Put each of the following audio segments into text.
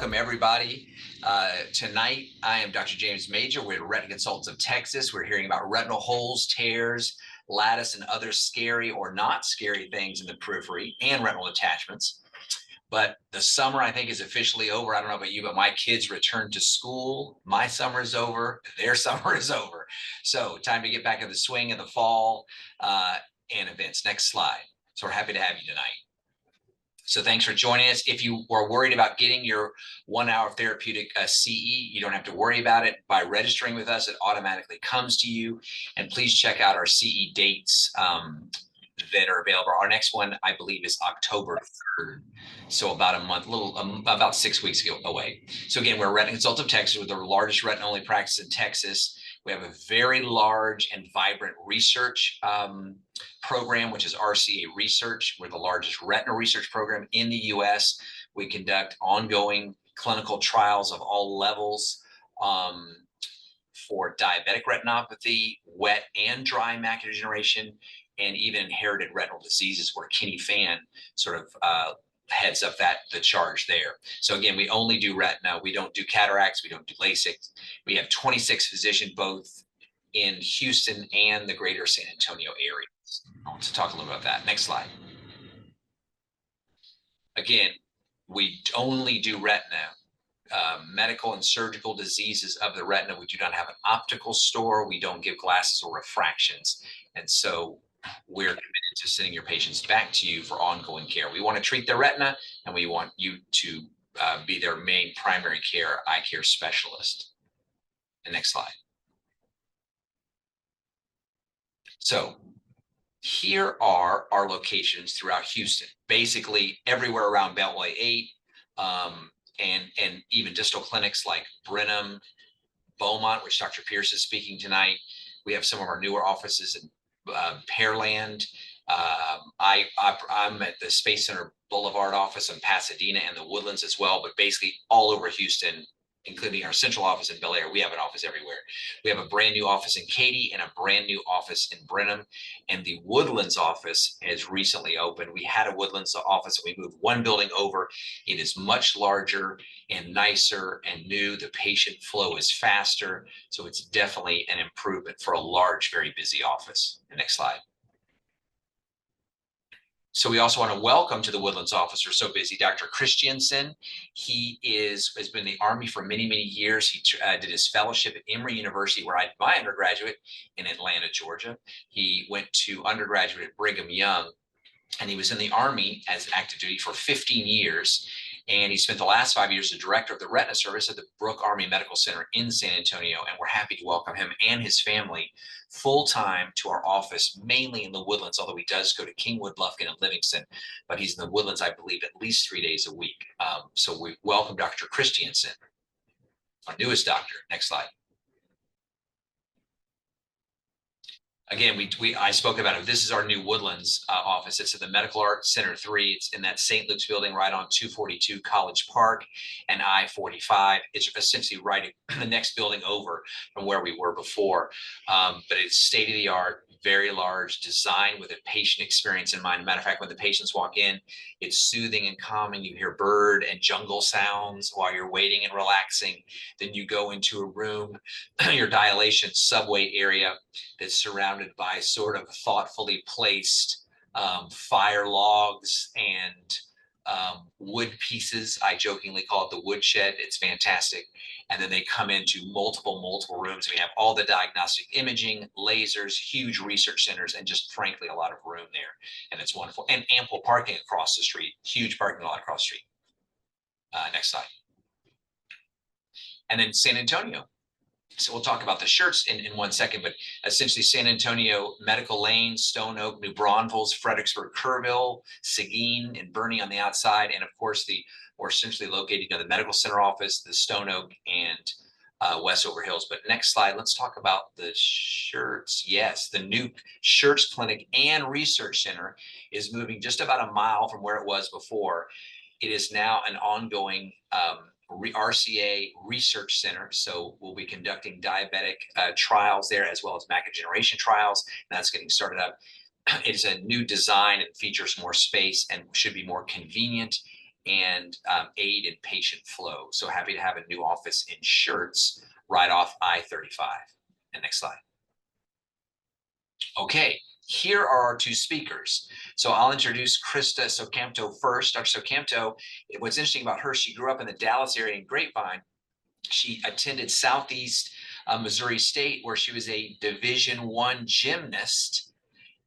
welcome everybody. Tonight, I am Dr. James Major. We're Retina Consultants of Texas. We're hearing about retinal holes, tears, lattice, and other scary or not scary things in the periphery and retinal detachments. But the summer, I think, is officially over. I don't know about you, but my kids returned to school. My summer is over. Their summer is over. So time to get back in the swing of the fall and events. Next slide. So we're happy to have you tonight. So thanks for joining us. If you were worried about getting your 1 hour therapeutic CE, you don't have to worry about it. By registering with us, it automatically comes to you. And please check out our CE dates that are available. Our next one, I believe, is October 3rd. So about a month, about 6 weeks away. So again, we're Retina Consultants of Texas. We're the largest retina-only practice in Texas. We have a very large and vibrant research program, which is RCA Research. We're the largest retina research program in the US. We conduct ongoing clinical trials of all levels for diabetic retinopathy, wet and dry macular degeneration, and even inherited retinal diseases, where Kenny Fan sort of heads up the charge there. So again, we only do retina. We don't do cataracts. We don't do LASIK. We have 26 physicians both in Houston and the greater San Antonio area. I want to talk a little about that. Next slide. Again, we only do retina. Medical and surgical diseases of the retina. We do not have an optical store. We don't give glasses or refractions. And so we're committed to sending your patients back to you for ongoing care. We want to treat their retina, and we want you to be their main primary care eye care specialist. And next slide. So here are our locations throughout Houston, basically everywhere around Beltway 8, and even distal clinics like Brenham, Beaumont, which Dr. Pierce is speaking tonight. We have some of our newer offices in Pearland. I'm at the Space Center Boulevard office in Pasadena and the Woodlands as well, but basically all over Houston, including our central office in Bel Air. We have an office everywhere. We have a brand new office in Katy and a brand new office in Brenham. And the Woodlands office has recently opened. We had a Woodlands office and we moved one building over. It is much larger and nicer and new. The patient flow is faster. So it's definitely an improvement for a large, very busy office. The next slide. So we also want to welcome to the Woodlands office, we're so busy, Dr. Christiansen. He has been in the Army for many, many years. He did his fellowship at Emory University, where I did my undergraduate in Atlanta, Georgia. He went to undergraduate at Brigham Young, and he was in the Army as active duty for 15 years. And he spent the last 5 years as director of the retina service at the Brooke Army Medical Center in San Antonio. And we're happy to welcome him and his family full-time to our office, mainly in the Woodlands, although he does go to Kingwood, Lufkin, and Livingston. But he's in the Woodlands, I believe, at least 3 days a week. So we welcome Dr. Christiansen, our newest doctor. Next slide. Again, I spoke about it. This is our new Woodlands office. It's at the Medical Arts Center 3. It's in that St. Luke's building right on 242 College Park and I-45. It's essentially right in the next building over from where we were before. But it's state-of-the-art, very large, designed with a patient experience in mind. Matter of fact, when the patients walk in, it's soothing and calming. You hear bird and jungle sounds while you're waiting and relaxing. Then you go into a room, your dilation subway area, that's surrounded by sort of thoughtfully placed fire logs and wood pieces. I jokingly call it the woodshed. It's fantastic. And then they come into multiple rooms. We have all the diagnostic imaging, lasers, huge research centers, and just frankly, a lot of room there. And it's wonderful. And ample parking across the street, huge parking lot across the street. Next slide. And then San Antonio. So we'll talk about the shirts in 1 second, but essentially San Antonio, Medical Lane, Stone Oak, New Braunfels, Fredericksburg, Kerrville, Seguin, and Bernie on the outside. And of course, we're essentially located in the Medical Center office, the Stone Oak, and Westover Hills. But next slide, let's talk about the shirts. Yes, the new Shirts Clinic and Research Center is moving just about a mile from where it was before. It is now an ongoing RCA Research Center. So we'll be conducting diabetic trials there, as well as macular degeneration trials. And that's getting started up. It is a new design and features more space and should be more convenient and aid in patient flow. So happy to have a new office in Shirts right off I-35. And next slide. Okay, here are our two speakers. So I'll introduce Krista Socamto first. Dr. Socamto, what's interesting about her, she grew up in the Dallas area in Grapevine. She attended Southeast Missouri State, where she was a Division I gymnast.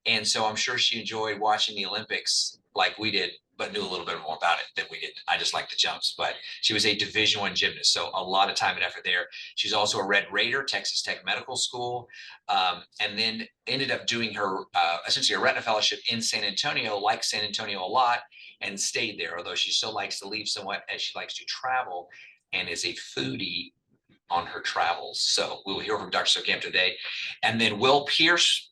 And so I'm sure she enjoyed watching the Olympics like we did, but knew a little bit more about it than we did. I just like the jumps, but she was a Division I gymnast, so a lot of time and effort there. She's also a Red Raider, Texas Tech Medical School, and then ended up doing her essentially a retina fellowship in San Antonio, liked San Antonio a lot, and stayed there, although she still likes to leave somewhat as she likes to travel and is a foodie on her travels. So we will hear from Dr. Socamp today. And then Will Pierce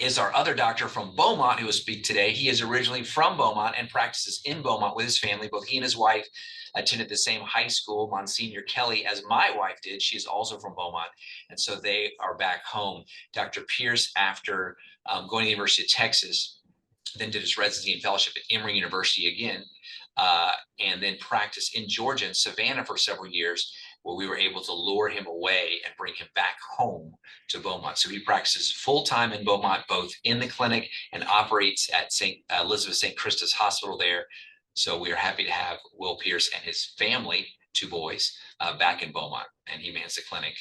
is our other doctor from Beaumont who will speak today. He is originally from Beaumont and practices in Beaumont with his family. Both he and his wife attended the same high school, Monsignor Kelly, as my wife did. She's also from Beaumont. And so they are back home. Dr. Pierce, after going to the University of Texas, then did his residency and fellowship at Emory University again, and then practiced in Georgia and Savannah for several years, where we were able to lure him away and bring him back home to Beaumont. So he practices full-time in Beaumont, both in the clinic and operates at St. Elizabeth St. Christus Hospital there. So we are happy to have Will Pierce and his family, two boys, back in Beaumont, and he mans the clinic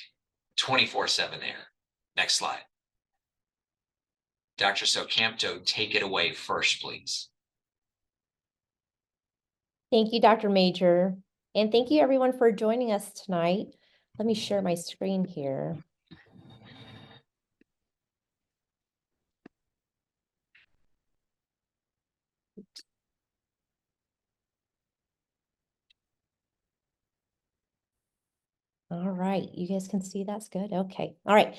24/7 there. Next slide. Dr. Socamto, take it away first, please. Thank you, Dr. Major. And thank you everyone for joining us tonight. Let me share my screen here. All right, you guys can see that's good. Okay. All right.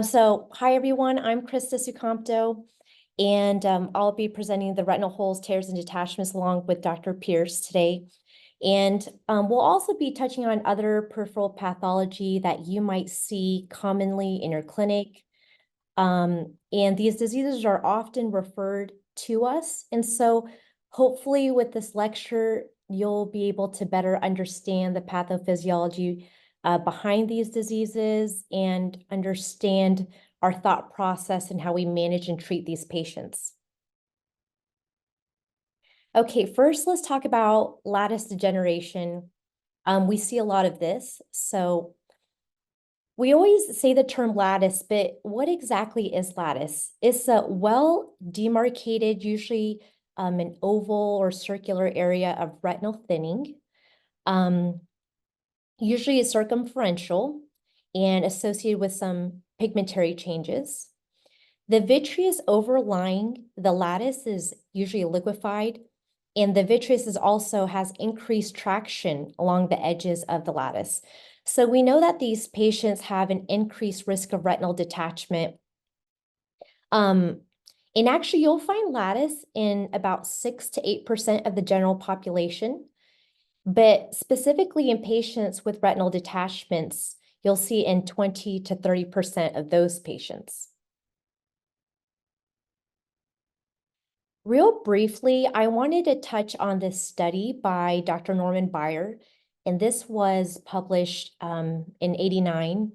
So hi everyone, I'm Krista Sucamto, and I'll be presenting the retinal holes, tears, and detachments along with Dr. Pierce today. And we'll also be touching on other peripheral pathology that you might see commonly in your clinic. And these diseases are often referred to us. And so hopefully with this lecture, you'll be able to better understand the pathophysiology behind these diseases and understand our thought process and how we manage and treat these patients. Okay, first let's talk about lattice degeneration. We see a lot of this. So we always say the term lattice, but what exactly is lattice? It's a well-demarcated, usually an oval or circular area of retinal thinning. Usually is circumferential and associated with some pigmentary changes. The vitreous overlying the lattice is usually liquefied, and the vitreous also has increased traction along the edges of the lattice. So we know that these patients have an increased risk of retinal detachment. And actually, you'll find lattice in about 6 to 8% of the general population. But specifically in patients with retinal detachments, you'll see in 20 to 30% of those patients. Real briefly, I wanted to touch on this study by Dr. Norman Bayer, and this was published in '89,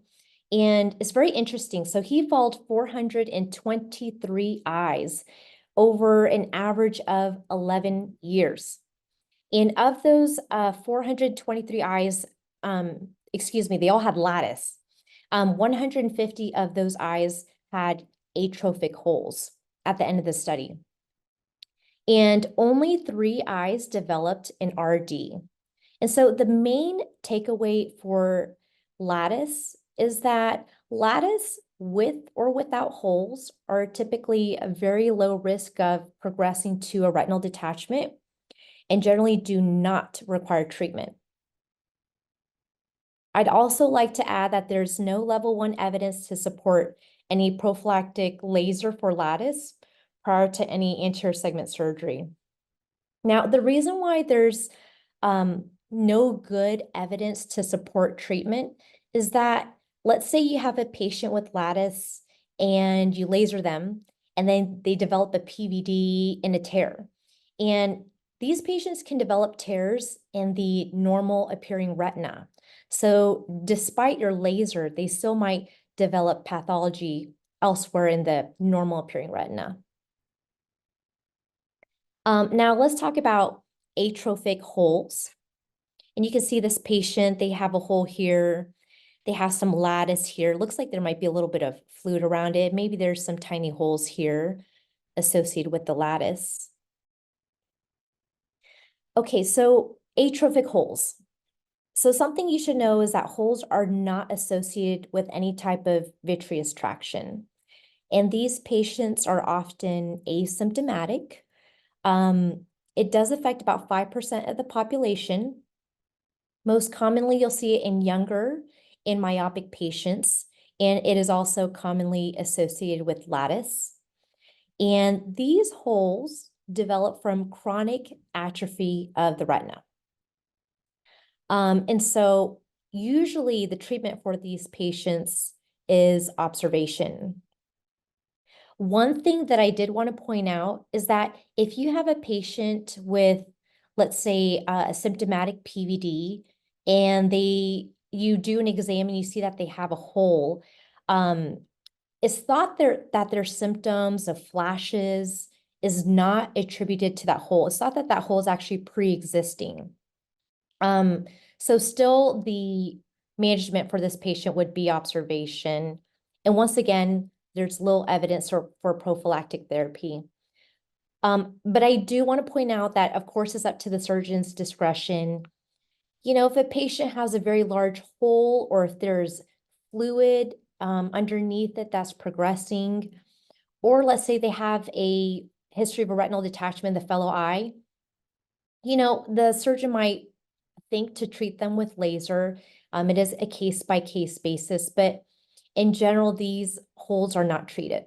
and it's very interesting. So he followed 423 eyes over an average of 11 years. And of those 423 eyes, they all had lattice. 150 of those eyes had atrophic holes at the end of the study. And only 3 eyes developed an RD. And so the main takeaway for lattice is that lattice with or without holes are typically a very low risk of progressing to a retinal detachment and generally do not require treatment. I'd also like to add that there's no level 1 evidence to support any prophylactic laser for lattice prior to any anterior segment surgery. Now, the reason why there's no good evidence to support treatment is that, let's say you have a patient with lattice and you laser them, and then they develop a PVD and a tear. And these patients can develop tears in the normal appearing retina. So despite your laser, they still might develop pathology elsewhere in the normal appearing retina. Now let's talk about atrophic holes. And you can see this patient, they have a hole here. They have some lattice here. Looks like there might be a little bit of fluid around it. Maybe there's some tiny holes here associated with the lattice. Okay, so atrophic holes. So something you should know is that holes are not associated with any type of vitreous traction. And these patients are often asymptomatic. It does affect about 5% of the population. Most commonly, you'll see it in younger, in myopic patients, and it is also commonly associated with lattice. And these holes develop from chronic atrophy of the retina. And so usually the treatment for these patients is observation. One thing that I did want to point out is that if you have a patient with, let's say, a symptomatic PVD, and you do an exam and you see that they have a hole, it's thought that their symptoms of flashes is not attributed to that hole. It's thought that that hole is actually pre-existing. So still the management for this patient would be observation. And once again, there's little evidence for prophylactic therapy. But I do want to point out that, of course, it's up to the surgeon's discretion. You know, if a patient has a very large hole or if there's fluid underneath it that's progressing, or let's say they have a history of a retinal detachment in the fellow eye, you know, the surgeon might think to treat them with laser. It is a case-by-case basis, but in general, these holes are not treated.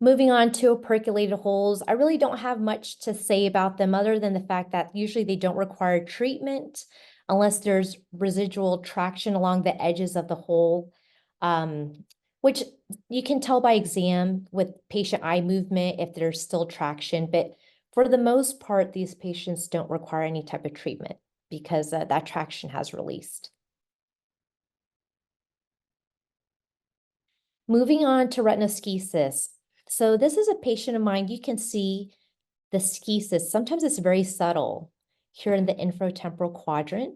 Moving on to percolated holes, I really don't have much to say about them other than the fact that usually they don't require treatment unless there's residual traction along the edges of the hole, which you can tell by exam with patient eye movement if there's still traction. But for the most part, these patients don't require any type of treatment because that traction has released. Moving on to retinoschisis. So this is a patient of mine. You can see the schisis. Sometimes it's very subtle here in the infratemporal quadrant.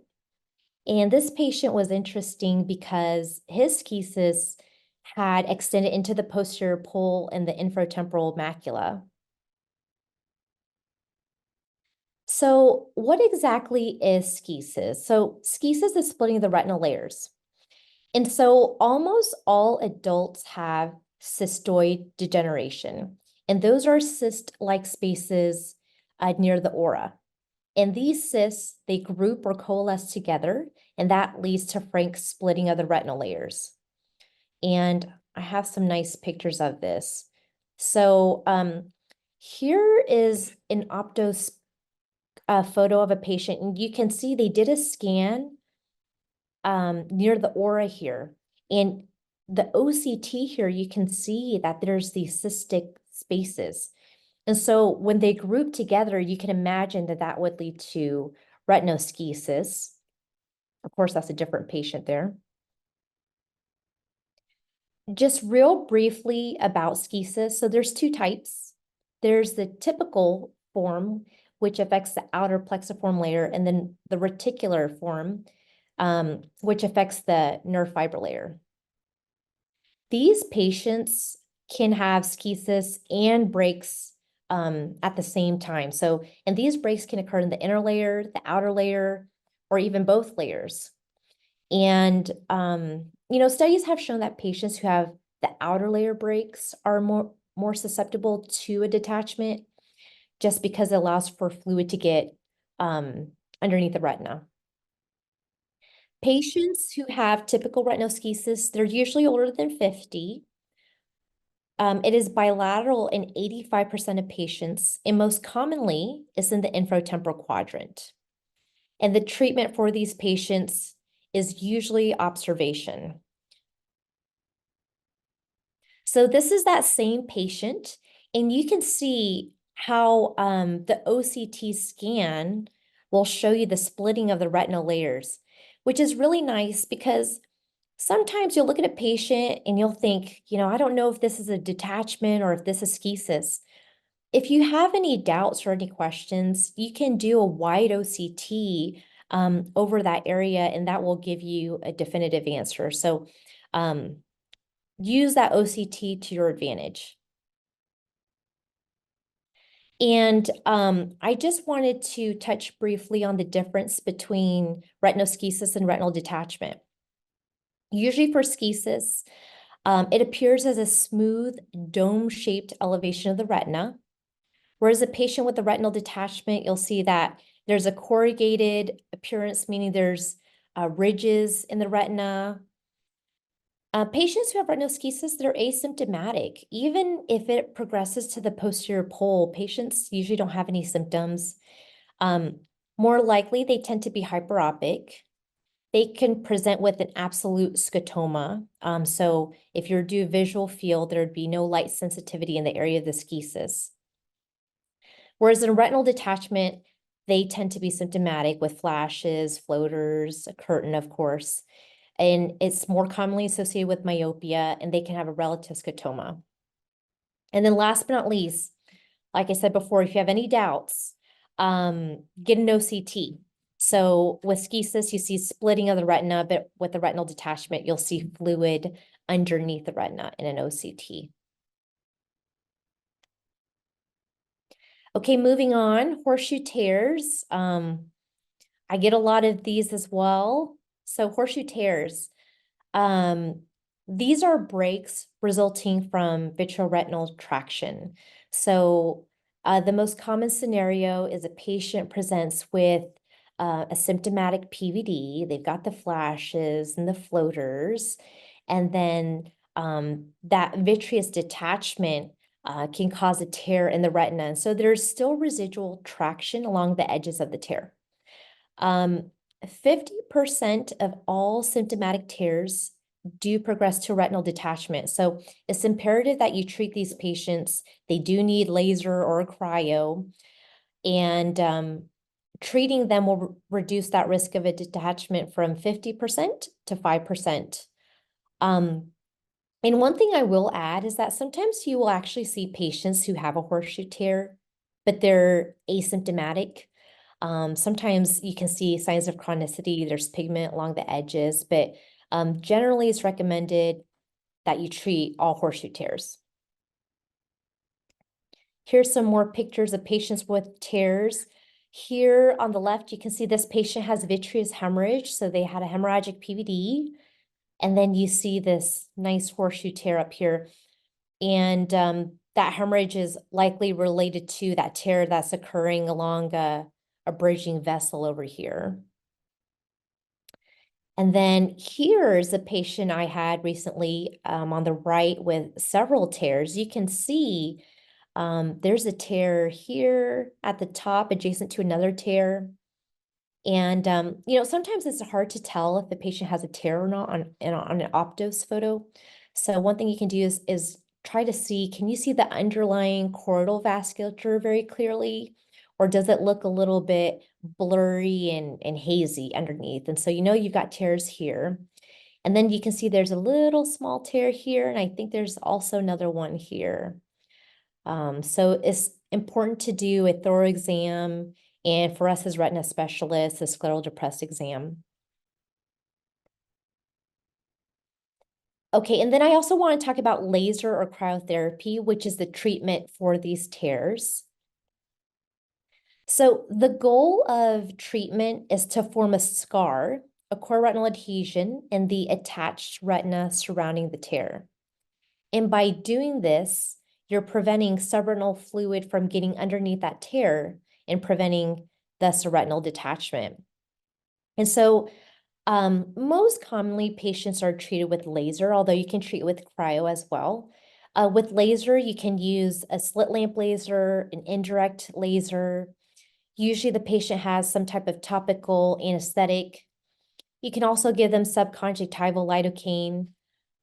And this patient was interesting because his schisis had extended into the posterior pole in the infratemporal macula. So what exactly is schisis? So schisis is splitting the retinal layers. And so almost all adults have cystoid degeneration, and those are cyst-like spaces near the aura. And these cysts, they group or coalesce together, and that leads to frank splitting of the retinal layers. And I have some nice pictures of this. So here is an optos photo of a patient, and you can see they did a scan near the aura here. And the OCT here, you can see that there's these cystic spaces. And so when they group together, you can imagine that that would lead to retinoschisis. Of course, that's a different patient there. Just real briefly about schisis. So there's two types. There's the typical form, which affects the outer plexiform layer, and then the reticular form, which affects the nerve fiber layer. These patients can have schisis and breaks at the same time. So, and these breaks can occur in the inner layer, the outer layer, or even both layers. And, you know, studies have shown that patients who have the outer layer breaks are more susceptible to a detachment just because it allows for fluid to get underneath the retina. Patients who have typical retinoschisis, they're usually older than 50. It is bilateral in 85% of patients, and most commonly is in the infratemporal quadrant. And the treatment for these patients is usually observation. So this is that same patient, And you can see how the OCT scan will show you the splitting of the retinal layers, which is really nice because sometimes you'll look at a patient and you'll think, I don't know if this is a detachment or if this is schisis. If you have any doubts or any questions, you can do a wide OCT over that area, and that will give you a definitive answer. So use that OCT to your advantage. And I just wanted to touch briefly on the difference between retinoschisis and retinal detachment. Usually for schisis, it appears as a smooth dome-shaped elevation of the retina. Whereas a patient with a retinal detachment, you'll see that there's a corrugated appearance, meaning there's ridges in the retina. Patients who have retinoschisis, they're asymptomatic. Even if it progresses to the posterior pole, patients usually don't have any symptoms. More likely, they tend to be hyperopic. They can present with an absolute scotoma. So if you do visual field, there'd be no light sensitivity in the area of the schisis. Whereas in retinal detachment, they tend to be symptomatic with flashes, floaters, a curtain, of course. And it's more commonly associated with myopia, and they can have a relative scotoma. And then last but not least, like I said before, if you have any doubts, get an OCT. So with schisis, you see splitting of the retina, but with the retinal detachment, you'll see fluid underneath the retina in an OCT. Okay, moving on, horseshoe tears. I get a lot of these as well. So horseshoe tears, these are breaks resulting from vitreoretinal traction. So the most common scenario is a patient presents with a symptomatic PVD. They've got the flashes and the floaters, and then that vitreous detachment can cause a tear in the retina. And so there's still residual traction along the edges of the tear. 50% of all symptomatic tears do progress to retinal detachment. So it's imperative that you treat these patients. They do need laser or a cryo, and treating them will reduce that risk of a detachment from 50% to 5%. And one thing I will add is that sometimes you will actually see patients who have a horseshoe tear, but they're asymptomatic. Sometimes you can see signs of chronicity, there's pigment along the edges, but generally it's recommended that you treat all horseshoe tears. Here's some more pictures of patients with tears. Here on the left, you can see this patient has vitreous hemorrhage, so they had a hemorrhagic PVD. And then you see this nice horseshoe tear up here. And that hemorrhage is likely related to that tear that's occurring along a bridging vessel over here. And then here's a patient I had recently on the right with several tears. You can see there's a tear here at the top adjacent to another tear. And, sometimes it's hard to tell if the patient has a tear or not on an Optos photo. So one thing you can do is try to see, can you see the underlying choroidal vasculature very clearly? Or does it look a little bit blurry and hazy underneath? And so you've got tears here. And then you can see there's a little small tear here, and I think there's also another one here. So it's important to do a thorough exam, and for us as retina specialists, a scleral depressed exam. Okay, and then I also want to talk about laser or cryotherapy, which is the treatment for these tears. So the goal of treatment is to form a scar, a core retinal adhesion, in the attached retina surrounding the tear. And by doing this, you're preventing subretinal fluid from getting underneath that tear and preventing thus a retinal detachment. And so most commonly patients are treated with laser, although you can treat with cryo as well. With laser, you can use a slit lamp laser, an indirect laser. Usually the patient has some type of topical anesthetic. You can also give them subconjunctival lidocaine.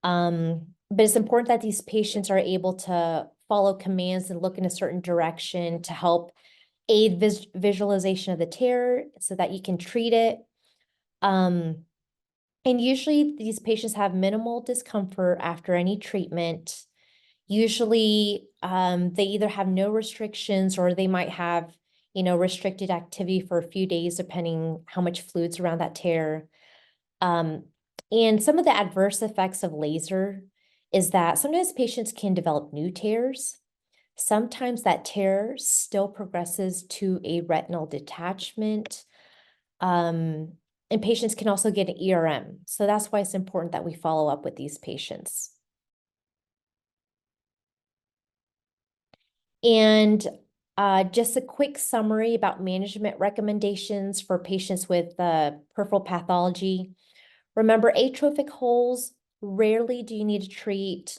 But it's important that these patients are able to follow commands and look in a certain direction to help aid visualization of the tear so that you can treat it. And usually these patients have minimal discomfort after any treatment. Usually, they either have no restrictions or they might have, restricted activity for a few days, depending how much fluid's around that tear. And some of the adverse effects of laser is that sometimes patients can develop new tears. Sometimes that tear still progresses to a retinal detachment. And patients can also get an ERM. So that's why it's important that we follow up with these patients. And just a quick summary about management recommendations for patients with peripheral pathology. Remember, atrophic holes, rarely do you need to treat.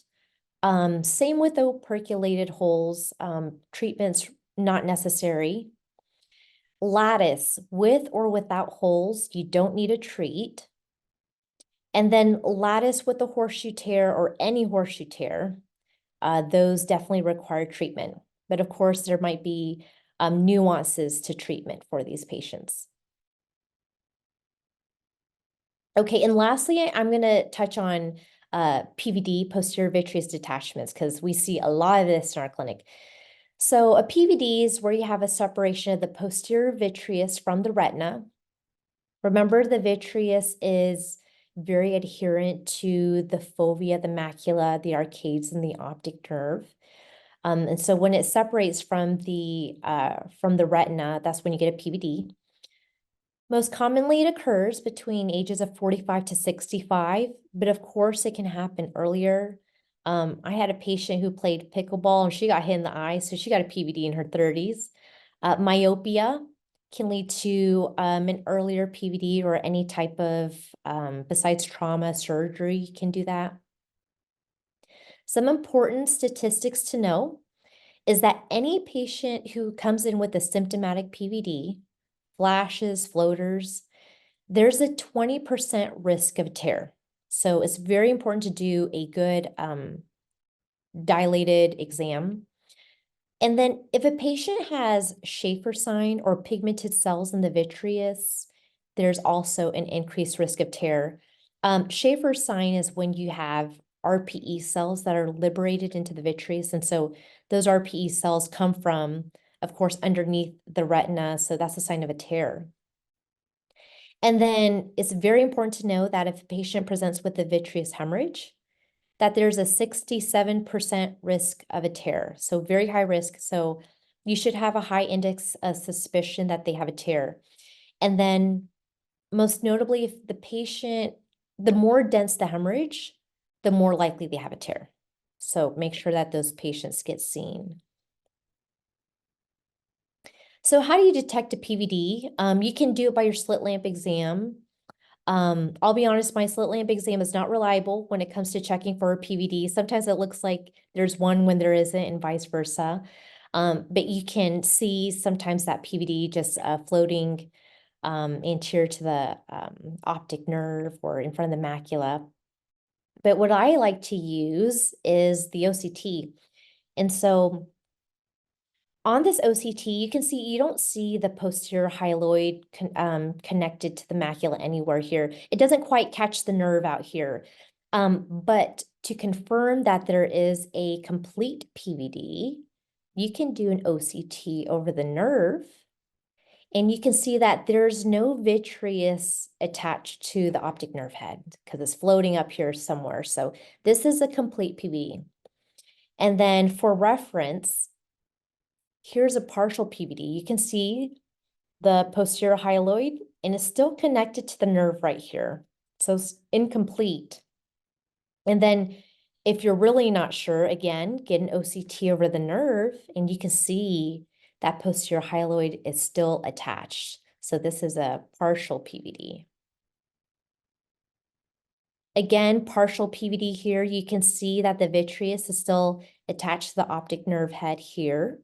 Same with operculated holes, treatments not necessary. Lattice, with or without holes, you don't need to treat. And then lattice with a horseshoe tear or any horseshoe tear, those definitely require treatment. But of course, there might be nuances to treatment for these patients. Okay, and lastly, I'm going to touch on PVD, posterior vitreous detachments, because we see a lot of this in our clinic. So a PVD is where you have a separation of the posterior vitreous from the retina. Remember, the vitreous is very adherent to the fovea, the macula, the arcades, and the optic nerve. And so when it separates from the retina, that's when you get a PVD. Most commonly, it occurs between ages of 45 to 65, but of course, it can happen earlier. I had a patient who played pickleball and she got hit in the eye, so she got a PVD in her 30s. Myopia can lead to an earlier PVD or any type of, besides trauma, surgery can do that. Some important statistics to know is that any patient who comes in with a symptomatic PVD, flashes, floaters, there's a 20% risk of tear. So it's very important to do a good dilated exam. And then if a patient has Schaefer sign or pigmented cells in the vitreous, there's also an increased risk of tear. Schaefer sign is when you have RPE cells that are liberated into the vitreous. And so those RPE cells come from, of course, underneath the retina. So that's a sign of a tear. And then it's very important to know that if a patient presents with a vitreous hemorrhage, that there's a 67% risk of a tear. So very high risk. So you should have a high index of suspicion that they have a tear. And then most notably, if the patient, the more dense the hemorrhage, the more likely they have a tear. So make sure that those patients get seen. So how do you detect a PVD? You can do it by your slit lamp exam. I'll be honest, my slit lamp exam is not reliable when it comes to checking for a PVD. Sometimes it looks like there's one when there isn't and vice versa. But you can see sometimes that PVD just floating anterior to the optic nerve or in front of the macula. But what I like to use is the OCT. And so on this OCT, you can see, you don't see the posterior hyaloid connected to the macula anywhere here. It doesn't quite catch the nerve out here. But to confirm that there is a complete PVD, you can do an OCT over the nerve. And you can see that there's no vitreous attached to the optic nerve head because it's floating up here somewhere. So this is a complete PVD. And then for reference, here's a partial PVD. You can see the posterior hyaloid and it's still connected to the nerve right here. So it's incomplete. And then if you're really not sure, again, get an OCT over the nerve and you can see that posterior hyaloid is still attached. So this is a partial PVD. Again, partial PVD here, you can see that the vitreous is still attached to the optic nerve head here.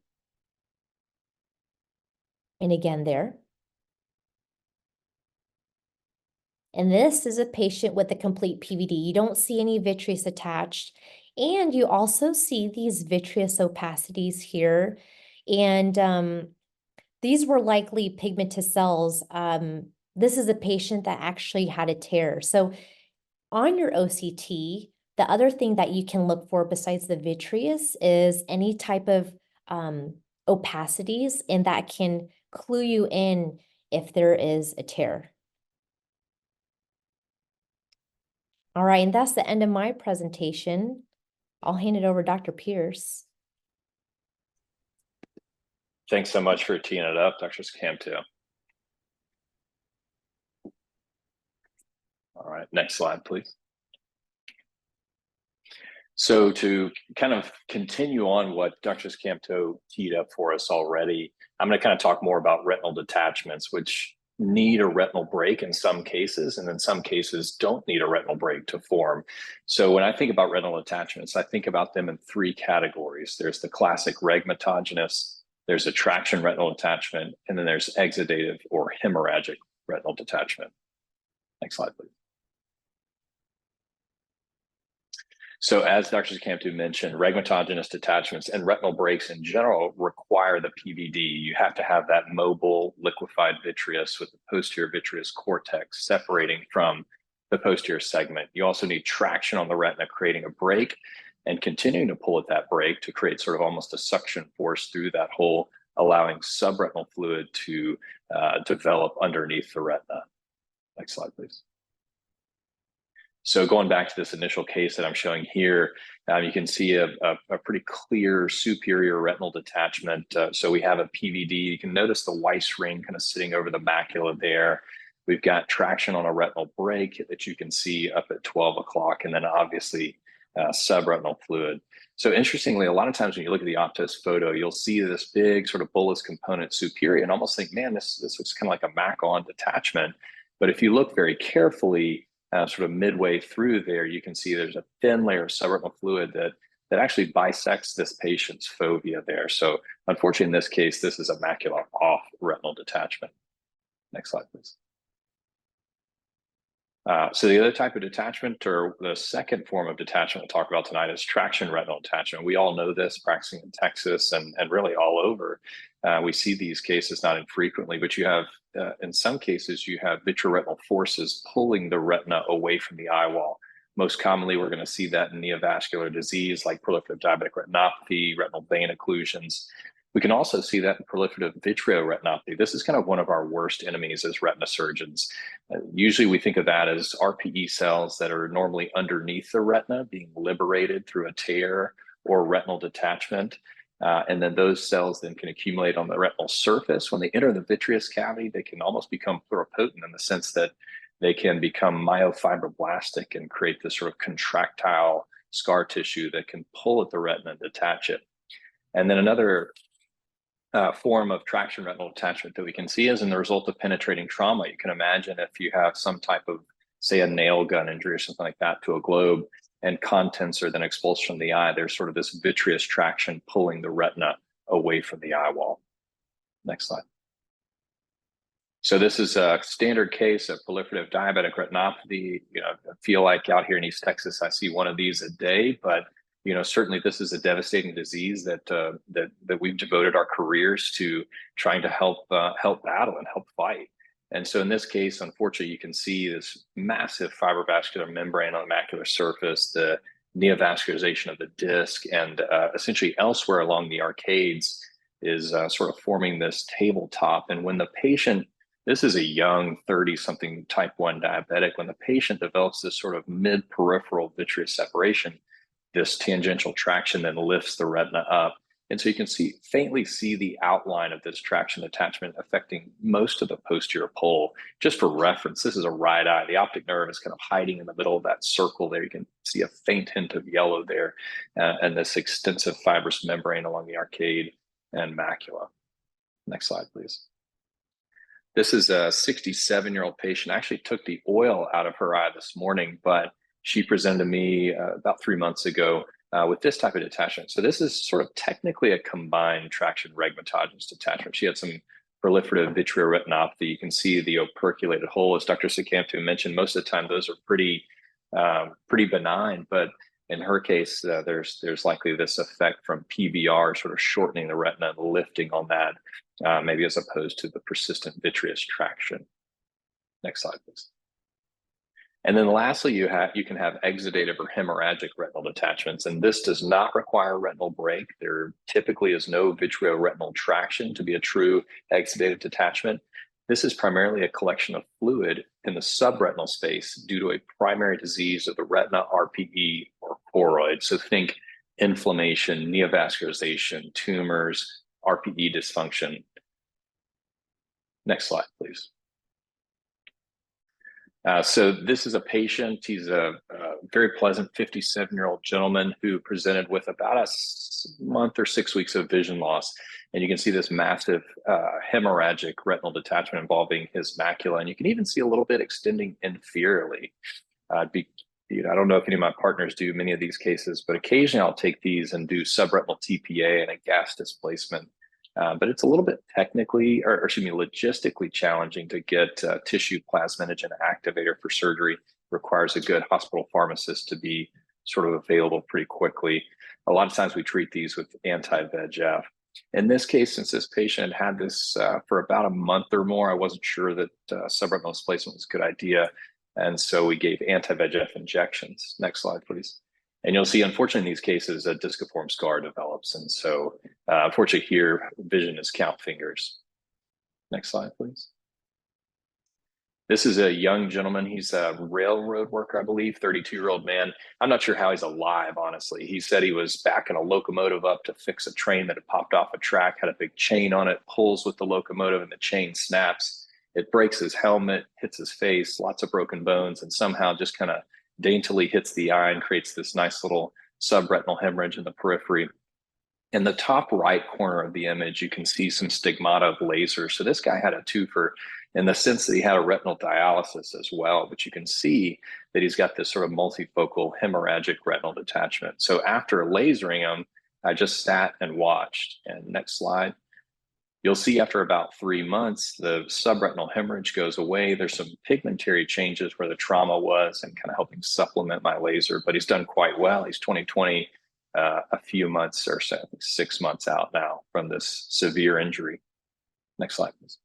And again there. And this is a patient with a complete PVD. You don't see any vitreous attached. And you also see these vitreous opacities here. And these were likely pigmentous cells. This is a patient that actually had a tear. So on your OCT, the other thing that you can look for besides the vitreous is any type of opacities, and that can clue you in if there is a tear. All right, and that's the end of my presentation. I'll hand it over to Dr. Pierce. Thanks so much for teeing it up, Dr. Scamto. All right, next slide, please. So to kind of continue on what Dr. Scamto teed up for us already, I'm going to kind of talk more about retinal detachments, which need a retinal break in some cases, and in some cases don't need a retinal break to form. So when I think about retinal detachments, I think about them in three categories. There's the classic regmatogenous, there's a traction retinal detachment, and then there's exudative or hemorrhagic retinal detachment. Next slide, please. So as Dr. Scamto mentioned, regmatogenous detachments and retinal breaks in general require the PVD. You have to have that mobile liquefied vitreous with the posterior vitreous cortex separating from the posterior segment. You also need traction on the retina, creating a break and continuing to pull at that break to create sort of almost a suction force through that hole, allowing subretinal fluid to develop underneath the retina. Next slide, please. So going back to this initial case that I'm showing here, you can see a pretty clear superior retinal detachment. So we have a PVD. You can notice the Weiss ring kind of sitting over the macula there. We've got traction on a retinal break that you can see up at 12 o'clock, and then obviously subretinal fluid. So interestingly, a lot of times when you look at the Optos photo, you'll see this big sort of bullous component superior and almost think, man, this looks kind of like a MAC-on detachment. But if you look very carefully, sort of midway through there, you can see there's a thin layer of subretinal fluid that actually bisects this patient's fovea there. So unfortunately, in this case, this is a macula off retinal detachment. Next slide, please. So the other type of detachment, or the second form of detachment we'll talk about tonight, is traction retinal detachment. We all know this, practicing in Texas and really all over. We see these cases not infrequently, but you have, in some cases, you have vitreoretinal forces pulling the retina away from the eye wall. Most commonly, we're going to see that in neovascular disease like proliferative diabetic retinopathy, retinal vein occlusions. We can also see that in proliferative vitreoretinopathy. This is kind of one of our worst enemies as retina surgeons. Usually we think of that as RPE cells that are normally underneath the retina being liberated through a tear or retinal detachment. And then those cells then can accumulate on the retinal surface. When they enter the vitreous cavity, they can almost become pluripotent in the sense that they can become myofibroblastic and create this sort of contractile scar tissue that can pull at the retina and detach it. And then another form of traction retinal detachment that we can see is in the result of penetrating trauma. You can imagine if you have some type of, say, a nail gun injury or something like that to a globe, and contents are then expulsed from the eye, there's sort of this vitreous traction pulling the retina away from the eye wall. Next slide. So this is a standard case of proliferative diabetic retinopathy. I feel like out here in East Texas, I see one of these a day, but certainly this is a devastating disease that we've devoted our careers to trying to help battle and help fight. And so in this case, unfortunately, you can see this massive fibrovascular membrane on the macular surface, the neovascularization of the disc, and essentially elsewhere along the arcades is sort of forming this tabletop. And when the patient, this is a young 30-something type 1 diabetic, when the patient develops this sort of mid-peripheral vitreous separation, this tangential traction then lifts the retina up. And so you can faintly see the outline of this traction attachment affecting most of the posterior pole. Just for reference, this is a right eye. The optic nerve is kind of hiding in the middle of that circle there. You can see a faint hint of yellow there, and this extensive fibrous membrane along the arcade and macula. Next slide, please. This is a 67-year-old patient. I actually took the oil out of her eye this morning, but she presented to me about 3 months ago with this type of detachment. So this is sort of technically a combined traction regmatogenous detachment. She had some proliferative vitreoretinopathy. You can see the operculated hole, as Dr. Scamto mentioned. Most of the time, those are pretty benign. But In her case, there's likely this effect from PVR, sort of shortening the retina and lifting on that, maybe as opposed to the persistent vitreous traction. Next slide, please. And then lastly, you can have exudative or hemorrhagic retinal detachments, and this does not require retinal break. There typically is no vitreoretinal traction to be a true exudative detachment. This is primarily a collection of fluid in the subretinal space due to a primary disease of the retina, RPE, or choroid. So think inflammation, neovascularization, tumors, RPE dysfunction. Next slide, please. So this is a patient. He's a very pleasant 57-year-old gentleman who presented with about a month or 6 weeks of vision loss. And you can see this massive hemorrhagic retinal detachment involving his macula. And you can even see a little bit extending inferiorly. I don't know if any of my partners do many of these cases, but occasionally I'll take these and do subretinal TPA and a gas displacement. But it's a little bit logistically challenging to get tissue plasminogen activator for surgery. Requires a good hospital pharmacist to be sort of available pretty quickly. A lot of times we treat these with anti-VEGF. In this case, since this patient had this for about a month or more, I wasn't sure that subretinal displacement was a good idea. And so we gave anti-VEGF injections. Next slide, please. And you'll see, unfortunately, in these cases, a disciform scar develops. And so, unfortunately, here, vision is count fingers. Next slide, please. This is a young gentleman. He's a railroad worker, I believe, 32-year-old man. I'm not sure how he's alive, honestly. He said he was backing a locomotive up to fix a train that had popped off a track, had a big chain on it, pulls with the locomotive, and the chain snaps. It breaks his helmet, hits his face, lots of broken bones, and somehow just kind of daintily hits the eye and creates this nice little subretinal hemorrhage in the periphery. In the top right corner of the image, you can see some stigmata of laser. So this guy had a twofer in the sense that he had a retinal dialysis as well, but you can see that he's got this sort of multifocal hemorrhagic retinal detachment. So after lasering him, I just sat and watched. And next slide. You'll see after about 3 months, the subretinal hemorrhage goes away. There's some pigmentary changes where the trauma was and kind of helping supplement my laser, but he's done quite well. He's 20/20, a few months or so, 6 months out now from this severe injury. Next slide, please.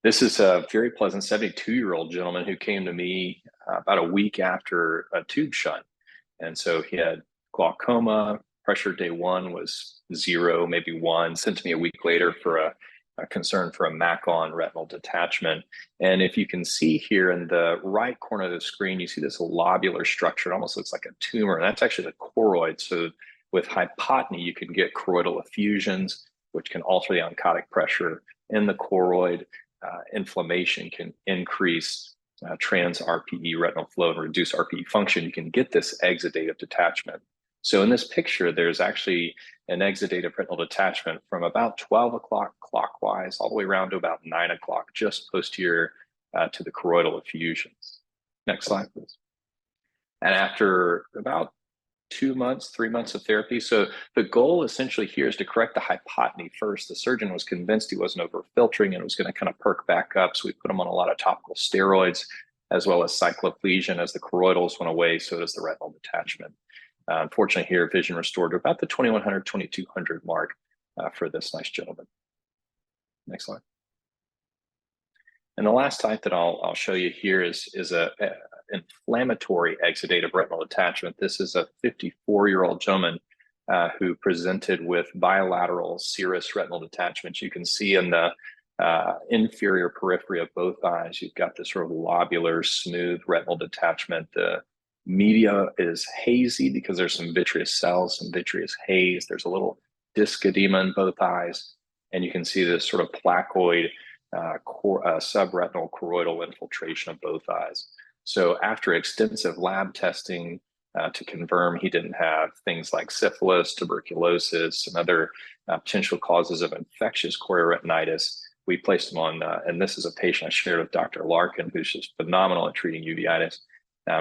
This is a very pleasant 72-year-old gentleman who came to me about a week after a tube shunt. And so he had glaucoma. Pressure day 1 was 0, maybe 1. Sent to me a week later for a concern for a MAC-on retinal detachment. And if you can see here in the right corner of the screen, you see this lobular structure. It almost looks like a tumor. And that's actually the choroid. So with hypotony, you can get choroidal effusions, which can alter the oncotic pressure in the choroid. Inflammation can increase trans RPE retinal flow and reduce RPE function. You can get this exudative detachment. So in this picture, there's actually an exudative retinal detachment from about 12 o'clock clockwise all the way around to about 9 o'clock, just posterior to the choroidal effusions. Next slide, please. And after about 2 months, 3 months of therapy. So the goal essentially here is to correct the hypotony first. The surgeon was convinced he wasn't over-filtering and it was going to kind of perk back up. So we put him on a lot of topical steroids as well as cycloplegia. As the choroidals went away, so does the retinal detachment. Unfortunately here, vision restored to about the 2100, 2200 mark for this nice gentleman. Next slide. And the last type that I'll show you here is a inflammatory exudative retinal detachment. This is a 54-year-old gentleman who presented with bilateral serous retinal detachments. You can see in the inferior periphery of both eyes, you've got this sort of lobular, smooth retinal detachment. The media is hazy because there's some vitreous cells, some vitreous haze. There's a little disc edema in both eyes. And you can see this sort of placoid subretinal choroidal infiltration of both eyes. So after extensive lab testing to confirm he didn't have things like syphilis, tuberculosis, and other potential causes of infectious chorioretinitis, we placed him on, and this is a patient I shared with Dr. Larkin, who's just phenomenal at treating uveitis.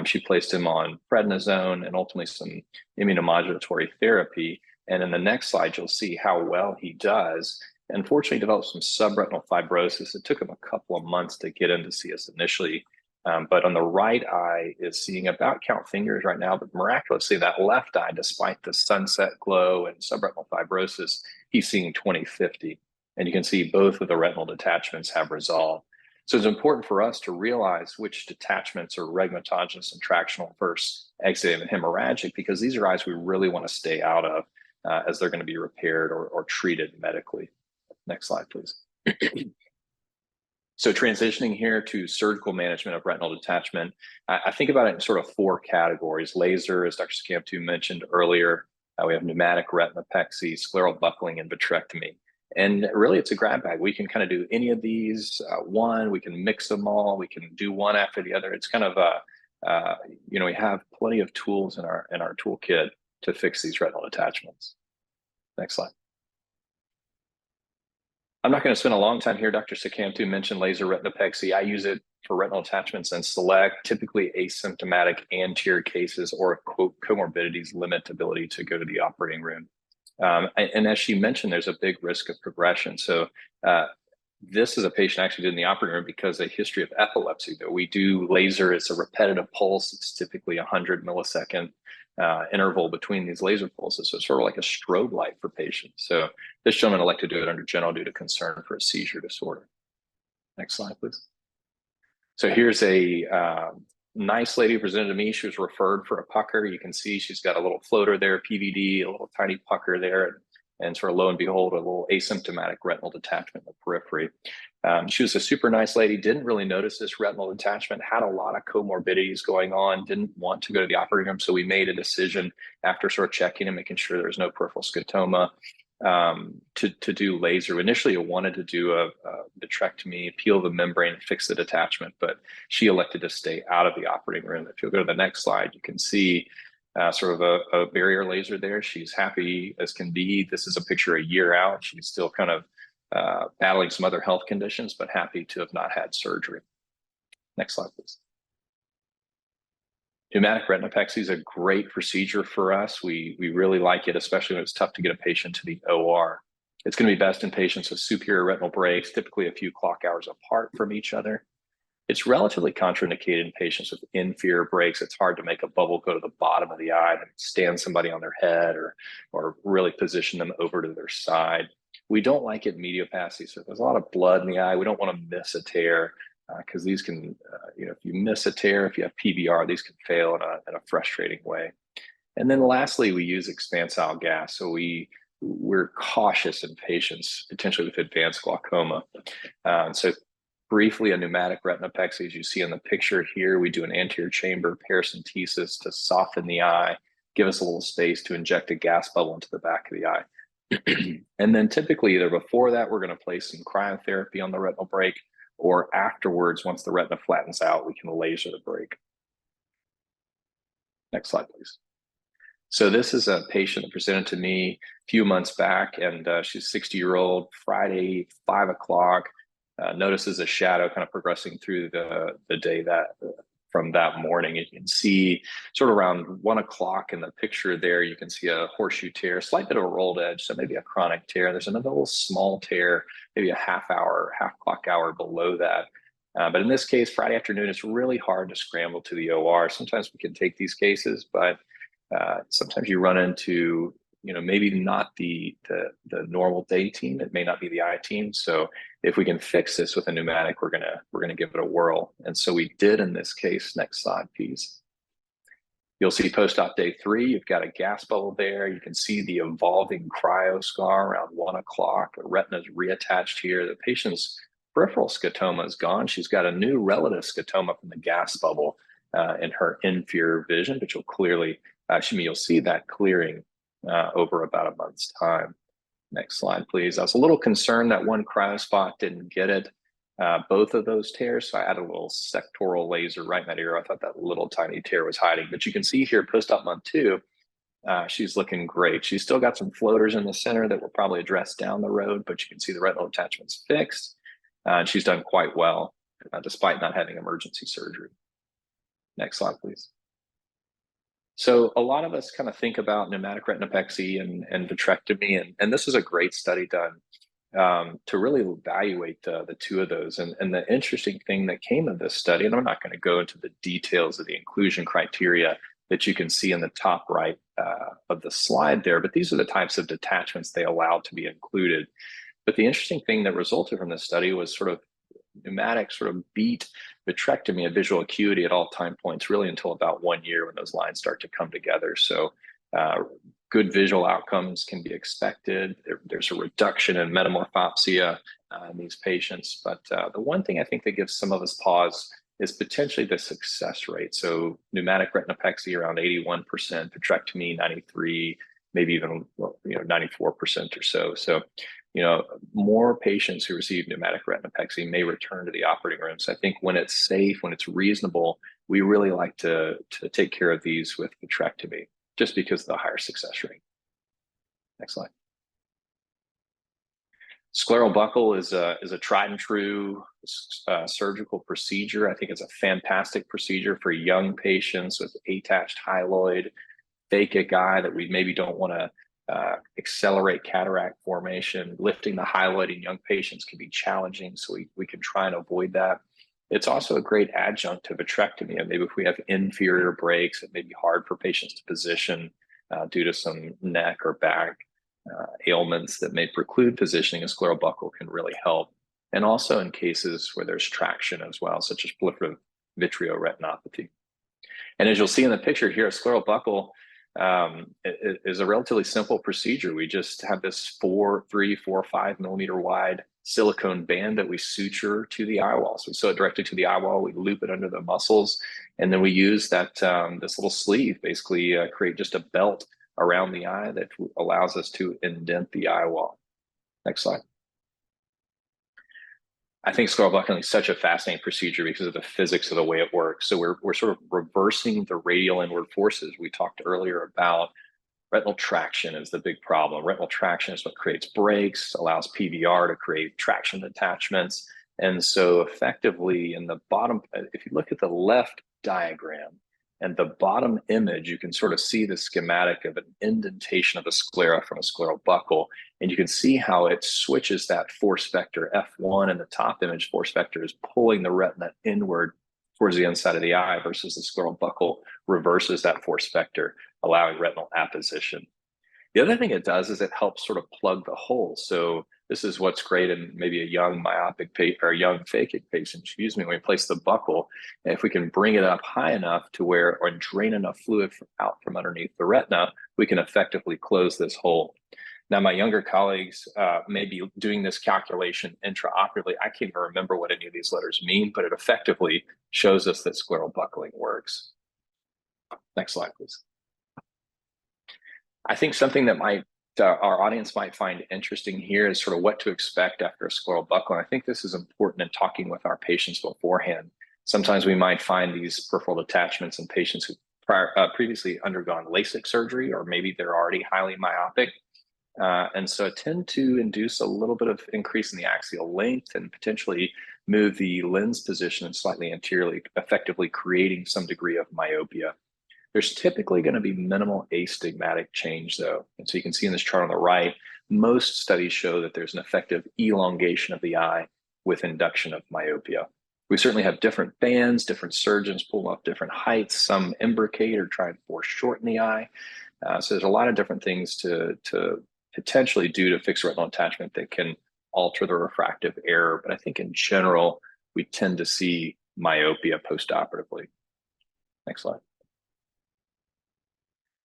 She placed him on prednisone and ultimately some immunomodulatory therapy. And in the next slide, you'll see how well he does. Unfortunately, he developed some subretinal fibrosis. It took him a couple of months to get in to see us initially. But on the right eye is seeing about, count fingers right now, but miraculously that left eye, despite the sunset glow and subretinal fibrosis, he's seeing 20/50. And you can see both of the retinal detachments have resolved. So it's important for us to realize which detachments are rhegmatogenous and tractional versus exudative and hemorrhagic, because these are eyes we really want to stay out of as they're going to be repaired or treated medically. Next slide, please. So transitioning here to surgical management of retinal detachment, I think about it in sort of 4 categories. Laser, as Dr. Scamptu mentioned earlier, we have pneumatic retinopexy, scleral buckling, and vitrectomy. And really, it's a grab bag. We can kind of do any of these one, we can mix them all, we can do one after the other. It's kind of we have plenty of tools in our toolkit to fix these retinal detachments. Next slide. I'm not going to spend a long time here. Dr. Scamptu mentioned laser retinopexy. I use it for retinal attachments and select typically asymptomatic anterior cases or comorbidities limit ability to go to the operating room. And as she mentioned, there's a big risk of progression. So this is a patient actually did in the operating room because of a history of epilepsy. Though we do laser, it's a repetitive pulse. It's typically 100 millisecond interval between these laser pulses. So it's sort of like a strobe light for patients. So this gentleman elected to do it under general due to concern for a seizure disorder. Next slide, please. So here's a nice lady who presented to me. She was referred for a pucker. You can see she's got a little floater there, PVD, a little tiny pucker there, and sort of lo and behold, a little asymptomatic retinal detachment in the periphery. She was a super nice lady, didn't really notice this retinal detachment, had a lot of comorbidities going on, didn't want to go to the operating room. So we made a decision after sort of checking and making sure there was no peripheral scotoma to do laser. Initially, I wanted to do a vitrectomy, peel the membrane, and fix the detachment, but she elected to stay out of the operating room. If you'll go to the next slide, you can see sort of a barrier laser there. She's happy as can be. This is a picture a year out. She's still kind of battling some other health conditions, but happy to have not had surgery. Next slide, please. Pneumatic retinopexy is a great procedure for us. We really like it, especially when it's tough to get a patient to the OR. It's going to be best in patients with superior retinal breaks, typically a few clock hours apart from each other. It's relatively contraindicated in patients with inferior breaks. It's hard to make a bubble go to the bottom of the eye and stand somebody on their head or really position them over to their side. We don't like it in mediopathy. So if there's a lot of blood in the eye, we don't want to miss a tear because these can, if you miss a tear, if you have PBR, these can fail in a frustrating way. And then lastly, we use expansile gas. So we're cautious in patients potentially with advanced glaucoma. So briefly, a pneumatic retinopexy, as you see in the picture here, we do an anterior chamber paracentesis to soften the eye, give us a little space to inject a gas bubble into the back of the eye. And then typically either before that, we're going to place some cryotherapy on the retinal break, or afterwards, once the retina flattens out, we can laser the break. Next slide, please. So this is a patient that presented to me a few months back, and she's 60-year-old, Friday, 5 o'clock. Notices a shadow kind of progressing through the day from that morning. You can see sort of around 1 o'clock in the picture there, you can see a horseshoe tear, slight bit of a rolled edge, so maybe a chronic tear. There's another little small tear, maybe a half clock hour below that. But in this case, Friday afternoon, it's really hard to scramble to the OR. Sometimes we can take these cases, but sometimes you run into maybe not the normal day team. It may not be the eye team. So if we can fix this with a pneumatic, we're gonna give it a whirl. And so we did in this case. Next slide, please. You'll see post-op day 3. You've got a gas bubble there. You can see the evolving cryo scar around 1 o'clock. The retina is reattached here. The patient's peripheral scotoma is gone. She's got a new relative scotoma from the gas bubble in her inferior vision, but you'll see that clearing over about a month's time. Next slide, please. I was a little concerned that one cryo spot didn't get it, both of those tears. So I added a little sectoral laser right in that area. I thought that little tiny tear was hiding, but you can see here post-op month 2, she's looking great. She's still got some floaters in the center that will probably address down the road, but you can see the retinal attachment's fixed. And she's done quite well, despite not having emergency surgery. Next slide, please. So a lot of us kind of think about pneumatic retinopexy and vitrectomy, and this is a great study done to really evaluate the two of those. And the interesting thing that came of this study, and I'm not going to go into the details of the inclusion criteria that you can see in the top right of the slide there, but these are the types of detachments they allowed to be included. But the interesting thing that resulted from this study was sort of pneumatic sort of beat vitrectomy of visual acuity at all time points, really until about 1 year when those lines start to come together. So good visual outcomes can be expected. There's a reduction in metamorphopsia in these patients. But the one thing I think that gives some of us pause is potentially the success rate. So pneumatic retinopexy around 81%, vitrectomy 93, maybe even 94% or so. So more patients who receive pneumatic retinopexy may return to the operating room. So I think when it's safe, when it's reasonable, we really like to take care of these with vitrectomy, just because of the higher success rate. Next slide. Scleral buckle is a tried and true surgical procedure. I think it's a fantastic procedure for young patients with attached hyaloid, phakic eye that we maybe don't want to accelerate cataract formation. Lifting the hyaloid in young patients can be challenging, so we can try and avoid that. It's also a great adjunct to vitrectomy. And maybe if we have inferior breaks, it may be hard for patients to position due to some neck or back ailments that may preclude positioning. A scleral buckle can really help. And also in cases where there's traction as well, such as proliferative vitreoretinopathy. And as you'll see in the picture here, a scleral buckle is a relatively simple procedure. We just have this 3, 4, 5 millimeter wide silicone band that we suture to the eye wall. So we sew it directly to the eye wall, we loop it under the muscles, and then we use that this little sleeve, basically create just a belt around the eye that allows us to indent the eye wall. Next slide. I think scleral buckling is such a fascinating procedure because of the physics of the way it works. So we're sort of reversing the radial inward forces. We talked earlier about retinal traction is the big problem. Retinal traction is what creates breaks, allows PVR to create traction detachments. And so effectively in the bottom, if you look at the left diagram and the bottom image, you can sort of see the schematic of an indentation of the sclera from a scleral buckle. And you can see how it switches that force vector F1 in the top image. Force vector is pulling the retina inward towards the inside of the eye, versus the scleral buckle reverses that force vector, allowing retinal apposition. The other thing it does is it helps sort of plug the hole. So this is what's great in maybe a young myopic or a young phakic patient, when we place the buckle, and if we can bring it up high enough to where, or drain enough fluid out from underneath the retina, we can effectively close this hole. Now, my younger colleagues may be doing this calculation intraoperatively. I can't even remember what any of these letters mean, but it effectively shows us that scleral buckling works. Next slide, please. I think something that our audience might find interesting here is sort of what to expect after a scleral buckle. And I think this is important in talking with our patients beforehand. Sometimes we might find these peripheral detachments in patients who previously undergone LASIK surgery, or maybe they're already highly myopic. And so tend to induce a little bit of increase in the axial length and potentially move the lens position slightly anteriorly, effectively creating some degree of myopia. There's typically going to be minimal astigmatic change though. And so you can see in this chart on the right, most studies show that there's an effective elongation of the eye with induction of myopia. We certainly have different bands, different surgeons pull up different heights, some imbricate or try and foreshorten the eye. So there's a lot of different things to potentially due to fixed retinal attachment that can alter the refractive error. But I think in general, we tend to see myopia postoperatively. Next slide.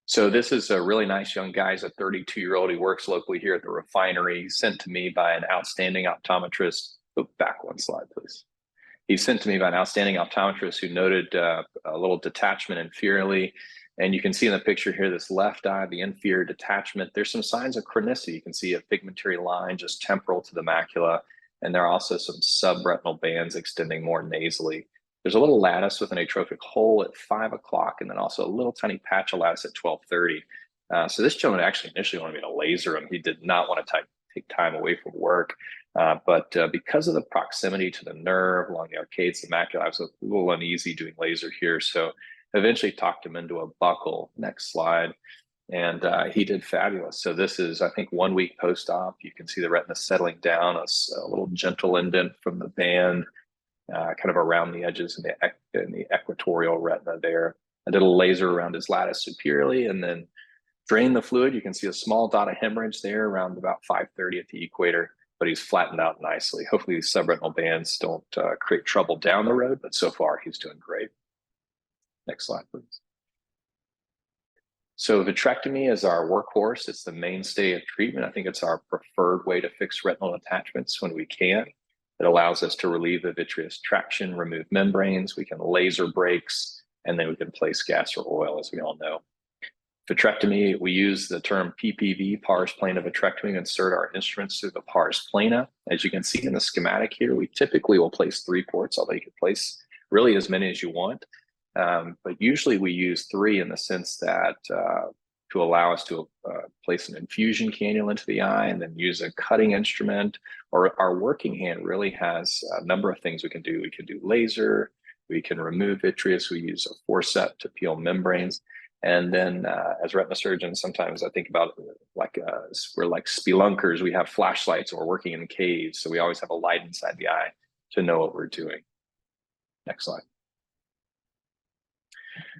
So this is a really nice young guy. He's a 32-year-old. He works locally here at the refinery, sent to me by an outstanding optometrist. Oh, back one slide, please. He's sent to me by an outstanding optometrist who noted a little detachment inferiorly. And you can see in the picture here, this left eye, the inferior detachment. There's some signs of chronicity. You can see a pigmentary line just temporal to the macula. And there are also some subretinal bands extending more nasally. There's a little lattice with an atrophic hole at 5 o'clock, and then also a little tiny patch of lattice at 12:30. So this gentleman actually initially wanted me to laser him. He did not want to take time away from work. But because of the proximity to the nerve along the arcades, the macula, I was a little uneasy doing laser here. So eventually talked him into a buckle. Next slide. And he did fabulous. So this is, I think, 1 week post-op. You can see the retina settling down, a little gentle indent from the band, kind of around the edges in the equatorial retina there. I did a laser around his lattice superiorly and then drained the fluid. You can see a small dot of hemorrhage there around about 5:30 at the equator, but he's flattened out nicely. Hopefully these subretinal bands don't create trouble down the road, but so far he's doing great. Next slide, please. So vitrectomy is our workhorse. It's the mainstay of treatment. I think it's our preferred way to fix retinal detachments when we can. It allows us to relieve the vitreous traction, remove membranes. We can laser breaks, and then we can place gas or oil, as we all know. Vitrectomy, we use the term PPV, pars plana vitrectomy, to insert our instruments through the pars plana. As you can see in the schematic here, we typically will place 3 ports, although you can place really as many as you want. But usually we use 3 in the sense that to allow us to place an infusion cannula into the eye and then use a cutting instrument, or our working hand really has a number of things we can do. We can do laser, we can remove vitreous, we use a forceps to peel membranes. And then as retina surgeons, sometimes I think about like we're like spelunkers. We have flashlights and we're working in caves. So we always have a light inside the eye to know what we're doing. Next slide.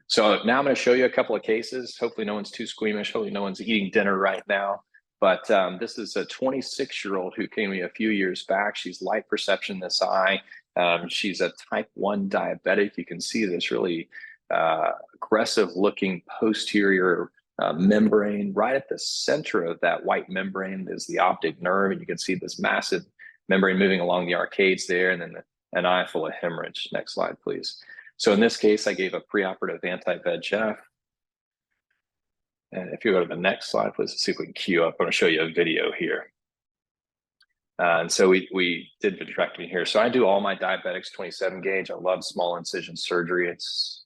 So now I'm going to show you a couple of cases. Hopefully no one's too squeamish. Hopefully no one's eating dinner right now. But this is a 26-year-old who came to me a few years back. She's light perception in this eye. She's a type 1 diabetic. You can see this really aggressive looking posterior membrane. Right at the center of that white membrane is the optic nerve. And you can see this massive membrane moving along the arcades there, and then an eye full of hemorrhage. Next slide, please. So in this case, I gave a preoperative anti-VEGF. And if you go to the next slide, please, let's see if we can queue up. I'm going to show you a video here. And so we did vitrectomy here. So I do all my diabetics 27 gauge. I love small incision surgery. It's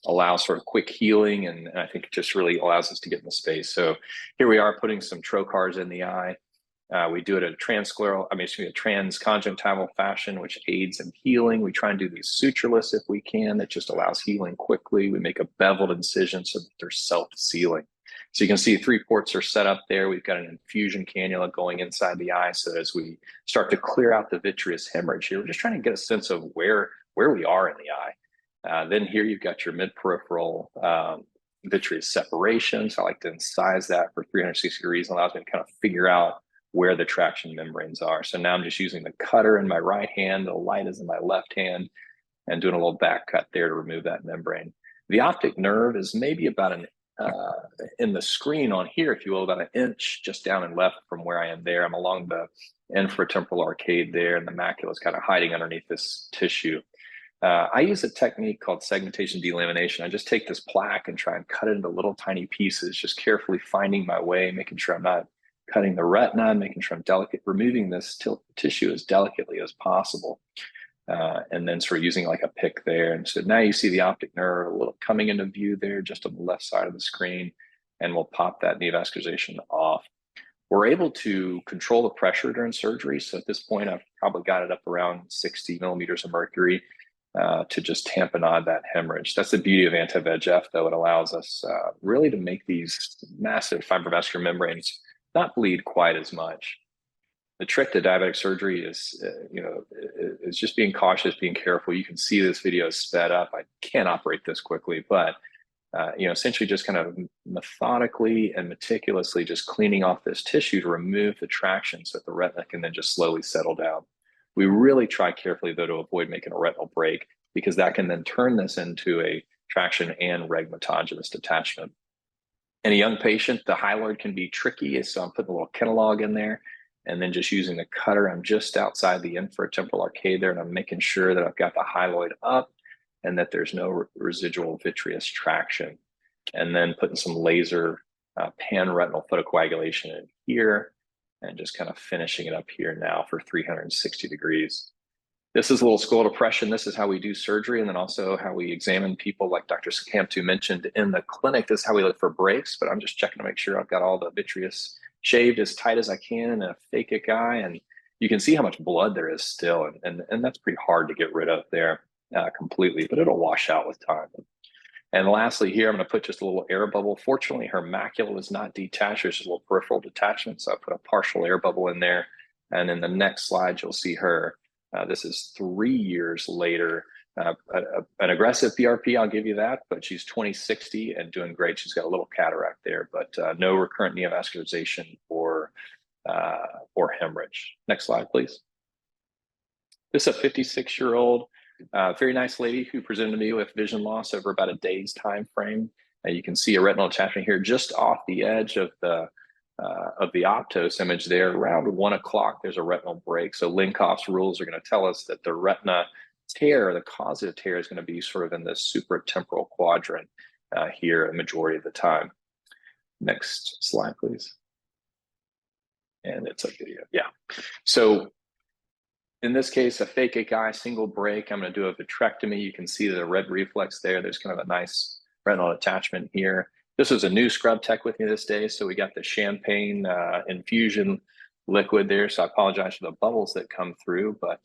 allows sort of quick healing, and I think it just really allows us to get in the space. So here we are putting some trocars in the eye. We do it at a a transconjunctival fashion, which aids in healing. We try and do these sutureless if we can. That just allows healing quickly. We make a beveled incision so that they're self-sealing. So you can see 3 ports are set up there. We've got an infusion cannula going inside the eye. So as we start to clear out the vitreous hemorrhage here, we're just trying to get a sense of where we are in the eye. Then here you've got your mid-peripheral vitreous separation. So I like to incise that for 360 degrees. It allows me to kind of figure out where the traction membranes are. So now I'm just using the cutter in my right hand, the light is in my left hand, and doing a little back cut there to remove that membrane. The optic nerve is maybe about in the screen on here, if you will, about 1 inch just down and left from where I am there. I'm along the infratemporal arcade there, and the macula is kind of hiding underneath this tissue. I use a technique called segmentation delamination. I just take this plaque and try and cut it into little tiny pieces, just carefully finding my way, making sure I'm not cutting the retina, making sure I'm removing this tissue as delicately as possible. And then sort of using like a pick there. And so now you see the optic nerve a little coming into view there, just on the left side of the screen, and we'll pop that neovascularization off. We're able to control the pressure during surgery. So at this point, I've probably got it up around 60 millimeters of mercury to just tamponade that hemorrhage. That's the beauty of anti-VEGF, though. It allows us really to make these massive fibrovascular membranes not bleed quite as much. The trick to diabetic surgery is, is just being cautious, being careful. You can see this video is sped up. I can't operate this quickly, but essentially just kind of methodically and meticulously just cleaning off this tissue to remove the traction so that the retina can then just slowly settle down. We really try carefully, though, to avoid making a retinal break, because that can then turn this into a traction and regmatogenous detachment. In a young patient, the hyaloid can be tricky, so I'm putting a little Kenalog in there, and then just using the cutter. I'm just outside the infratemporal arcade there, and I'm making sure that I've got the hyaloid up and that there's no residual vitreous traction. And then putting some laser pan-retinal photocoagulation in here, and just kind of finishing it up here now for 360 degrees. This is a little skull depression. This is how we do surgery, and then also how we examine people, like Dr. Sakamtu mentioned in the clinic. This is how we look for breaks, but I'm just checking to make sure I've got all the vitreous shaved as tight as I can in a phakic eye. And you can see how much blood there is still, and that's pretty hard to get rid of there completely, but it'll wash out with time. And lastly here, I'm going to put just a little air bubble. Fortunately, her macula was not detached. There's just a little peripheral detachment. So I put a partial air bubble in there. And in the next slide, you'll see her. This is 3 years later. An aggressive PRP, I'll give you that, but she's 20/60 and doing great. She's got a little cataract there, but no recurrent neovascularization or hemorrhage. Next slide, please. This is a 56-year-old, very nice lady who presented to me with vision loss over about a day's time frame. You can see a retinal detachment here just off the edge of the Optos image there. Around 1 o'clock, there's a retinal break. So Linkoff's rules are going to tell us that the retina tear, the causative tear, is going to be sort of in the supratemporal quadrant here a majority of the time. Next slide, please. And it's a video. Yeah. So in this case, a phakic eye, single break. I'm going to do a vitrectomy. You can see the red reflex there. There's kind of a nice retinal attachment here. This was a new scrub tech with me this day, so we got the champagne infusion liquid there. So I apologize for the bubbles that come through, but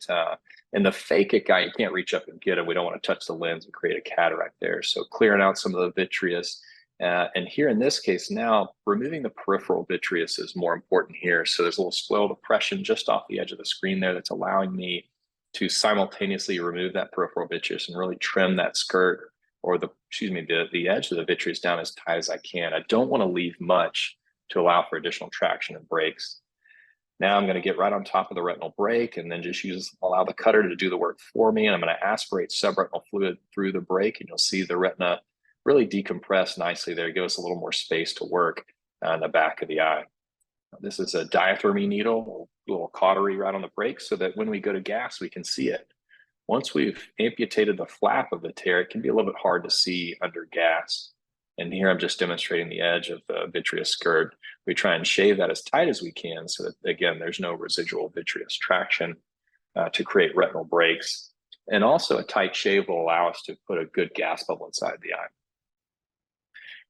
in the phakic eye, you can't reach up and get it. We don't want to touch the lens and create a cataract there. So clearing out some of the vitreous. And here in this case now, removing the peripheral vitreous is more important here. So there's a little scleral depression just off the edge of the screen there that's allowing me to simultaneously remove that peripheral vitreous and really trim that skirt or the edge of the vitreous down as tight as I can. I don't want to leave much to allow for additional traction and breaks. Now I'm going to get right on top of the retinal break and then just allow the cutter to do the work for me. And I'm going to aspirate subretinal fluid through the break, and you'll see the retina really decompress nicely there. It gives us a little more space to work on the back of the eye. This is a diathermy needle, a little cautery right on the break so that when we go to gas, we can see it. Once we've amputated the flap of the tear, it can be a little bit hard to see under gas. And here I'm just demonstrating the edge of the vitreous skirt. We try and shave that as tight as we can so that, again, there's no residual vitreous traction to create retinal breaks. And also a tight shave will allow us to put a good gas bubble inside the eye.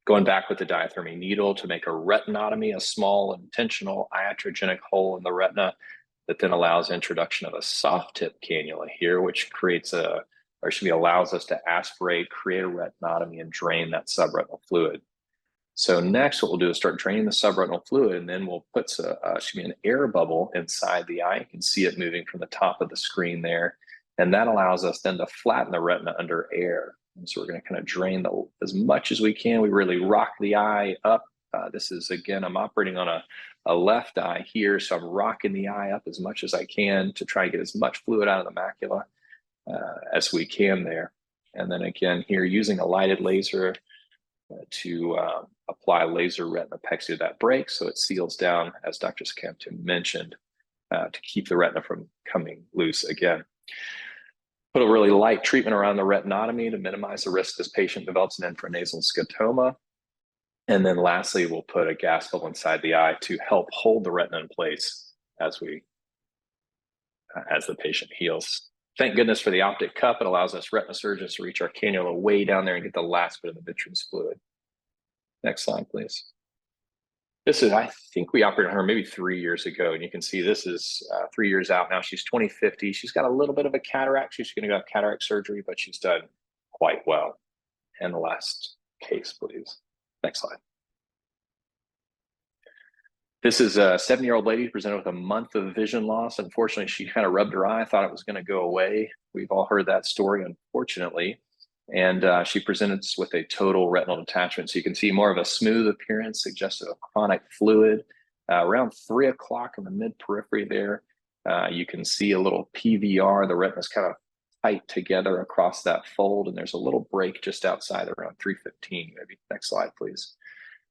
Going back with the diathermy needle to make a retinotomy, a small intentional iatrogenic hole in the retina that then allows introduction of a soft tip cannula here, which allows us to aspirate, create a retinotomy, and drain that subretinal fluid. So next, what we'll do is start draining the subretinal fluid, and then we'll put an air bubble inside the eye. You can see it moving from the top of the screen there, and that allows us then to flatten the retina under air. And so we're going to kind of drain as much as we can. We really rock the eye up. This is, again, I'm operating on a left eye here, so I'm rocking the eye up as much as I can to try and get as much fluid out of the macula as we can there. And then again here, using a lighted laser to apply laser retinopexy to that break so it seals down, as Dr. Scampton mentioned, to keep the retina from coming loose again. Put a really light treatment around the retinotomy to minimize the risk this patient develops an intranasal scotoma. And then lastly, we'll put a gas bubble inside the eye to help hold the retina in place as the patient heals. Thank goodness for the optic cup. It allows us retina surgeons to reach our cannula way down there and get the last bit of the vitreous fluid. Next slide, please. This is, I think we operated on her maybe 3 years ago, and you can see this is 3 years out now. She's 20/50. She's got a little bit of a cataract. She's going to go have cataract surgery, but she's done quite well. And the last case, please. Next slide. This is a 7-year-old lady who presented with a month of vision loss. Unfortunately, she kind of rubbed her eye, thought it was going to go away. We've all heard that story, unfortunately. And she presented with a total retinal detachment. So you can see more of a smooth appearance, suggestive of chronic fluid. Around 3 o'clock in the mid-periphery there, you can see a little PVR. The retina's kind of tight together across that fold, and there's a little break just outside around 3:15. Maybe next slide, please.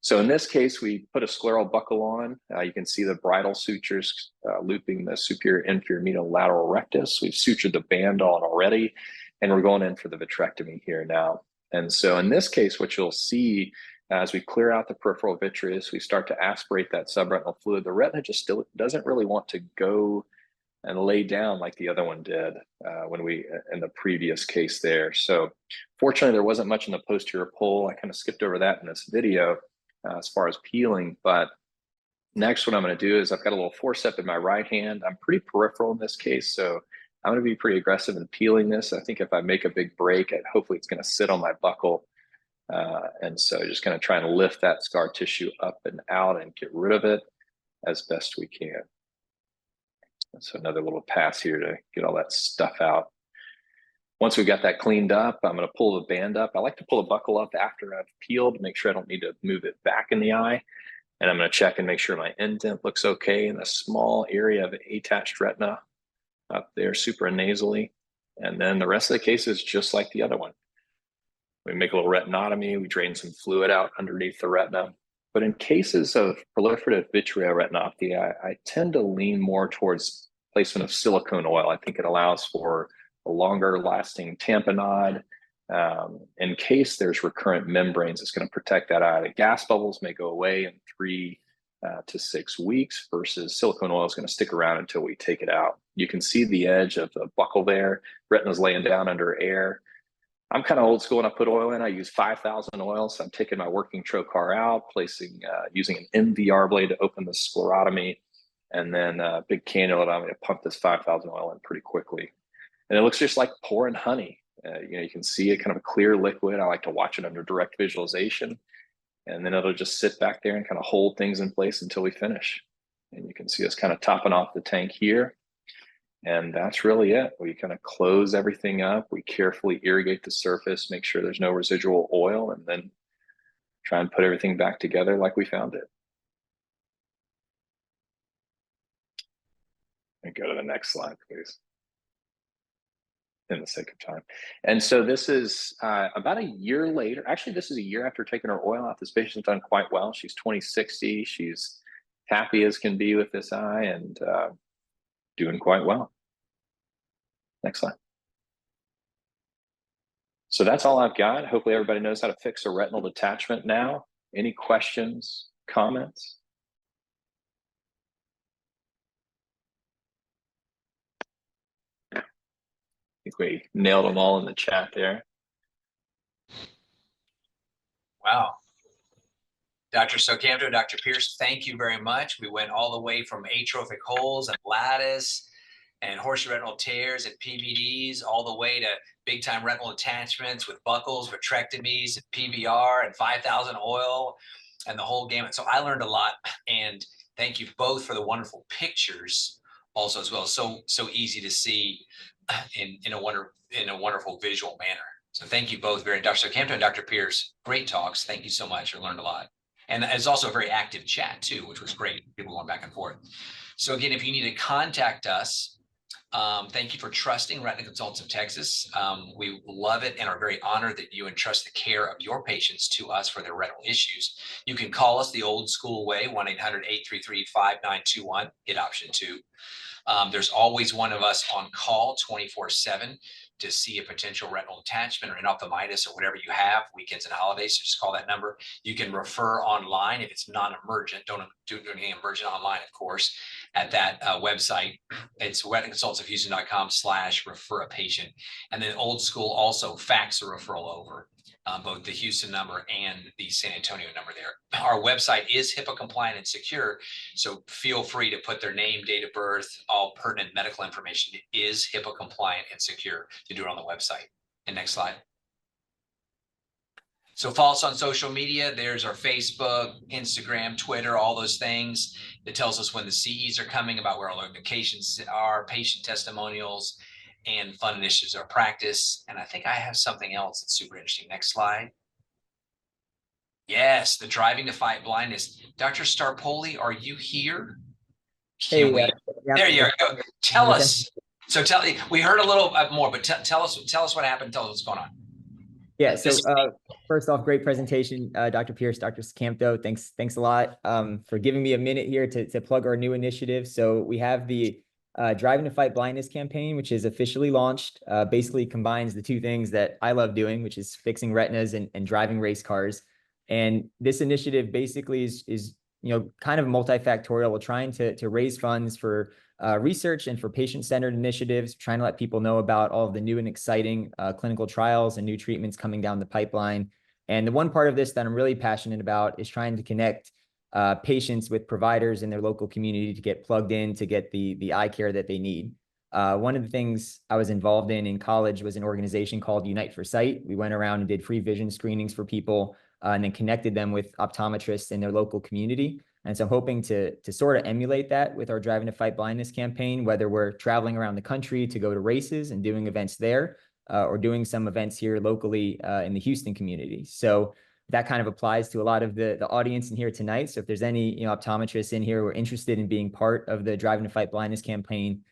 So in this case, we put a scleral buckle on. You can see the bridal sutures looping the superior inferior medial lateral rectus. We've sutured the band on already, and we're going in for the vitrectomy here now. And so in this case, what you'll see as we clear out the peripheral vitreous, we start to aspirate that subretinal fluid. The retina just still doesn't really want to go and lay down like the other one did in the previous case there. So fortunately, there wasn't much in the posterior pole. I kind of skipped over that in this video as far as peeling. But next, what I'm going to do is I've got a little forceps in my right hand. I'm pretty peripheral in this case, so I'm going to be pretty aggressive in peeling this. I think if I make a big break, hopefully it's going to sit on my buckle And so just kind of trying to lift that scar tissue up and out and get rid of it as best we can. And so another little pass here to get all that stuff out. Once we got that cleaned up, I'm going to pull the band up. I like to pull the buckle up after I've peeled, make sure I don't need to move it back in the eye. And I'm going to check and make sure my indent looks okay in a small area of attached retina up there supranasally. And then the rest of the case is just like the other one. We make a little retinotomy, we drain some fluid out underneath the retina. But in cases of proliferative vitreal retinopathy, I tend to lean more towards placement of silicone oil. I think it allows for a longer lasting tamponade. In case there's recurrent membranes, it's going to protect that eye. The gas bubbles may go away in 3 to 6 weeks versus silicone oil is going to stick around until we take it out. You can see the edge of the buckle there. Retina's laying down under air. I'm kind of old school when I put oil in. I use 5,000 oil. So I'm taking my working trocar out, using an MVR blade to open the sclerotomy, and then a big cannula allow me to pump this 5,000 oil in pretty quickly. And it looks just like pouring honey. You can see it kind of a clear liquid. I like to watch it under direct visualization. And then it'll just sit back there and kind of hold things in place until we finish. And you can see us kind of topping off the tank here. And that's really it. We kind of close everything up. We carefully irrigate the surface, make sure there's no residual oil, and then try and put everything back together like we found it. And go to the next slide, please, in the sake of time. And so this is about a year later. Actually, this is a year after taking her oil out. This patient's done quite well. She's 20/60. She's happy as can be with this eye and doing quite well. Next slide. So that's all I've got. Hopefully everybody knows how to fix a retinal detachment now. Any questions, comments? I think we nailed them all in the chat there. Wow. Dr. Socamto, Dr. Pierce, thank you very much. We went all the way from atrophic holes and lattice and horseshoe retinal tears and PVDs, all the way to big time retinal attachments with buckles, vitrectomies, and PVR and 5,000 oil and the whole gamut. So I learned a lot, and thank you both for the wonderful pictures also as well. So easy to see in a wonderful visual manner. So thank you both very much. Dr. Socamto and Dr. Pierce, great talks. Thank you so much. I learned a lot. And it's also a very active chat too, which was great. People going back and forth. So again, if you need to contact us, thank you for trusting Retina Consultants of Texas. We love it and are very honored that you entrust the care of your patients to us for their retinal issues. You can call us the old school way, 1-800-833-5921, hit option 2. There's always one of us on call 24/7 to see a potential retinal detachment or endophthalmitis or whatever you have, weekends and holidays. So just call that number. You can refer online if it's non-emergent. Don't do anything emergent online, of course, at that website. It's retinalconsultantsofhouston.com/refer a patient. And then old school also fax a referral over. Both the Houston number and the San Antonio number there. Our website is HIPAA compliant and secure, so feel free to put their name, date of birth, all pertinent medical information. It is HIPAA compliant and secure to do it on the website. And next slide. So follow us on social media. There's our Facebook, Instagram, Twitter, all those things. It tells us when the CEs are coming, about where all our locations are, patient testimonials, and fun initiatives of practice. And I think I have something else that's super interesting. Next slide. Yes, the Driving to Fight Blindness. Dr. Starpoli, are you here? Can we? There you go. Tell us. So we heard a little more, but tell us what happened. Tell us what's going on. Yeah. So first off, great presentation, Dr. Pierce, Dr. Socamto. Thanks a lot for giving me a minute here to plug our new initiative. So we have the Driving to Fight Blindness campaign, which is officially launched. Basically combines the two things that I love doing, which is fixing retinas and driving race cars. And this initiative basically is kind of multifactorial. We're trying to raise funds for research and for patient-centered initiatives, trying to let people know about all of the new and exciting clinical trials and new treatments coming down the pipeline. And the one part of this that I'm really passionate about is trying to connect patients with providers in their local community to get plugged in to get the eye care that they need. One of the things I was involved in college was an organization called Unite for Sight. We went around and did free vision screenings for people and then connected them with optometrists in their local community. And so I'm hoping to sort of emulate that with our Driving to Fight Blindness campaign, whether we're traveling around the country to go to races and doing events there, or doing some events here locally in the Houston community. So that kind of applies to a lot of the audience in here tonight. So if there's any optometrists in here who are interested in being part of the Driving to Fight Blindness campaign,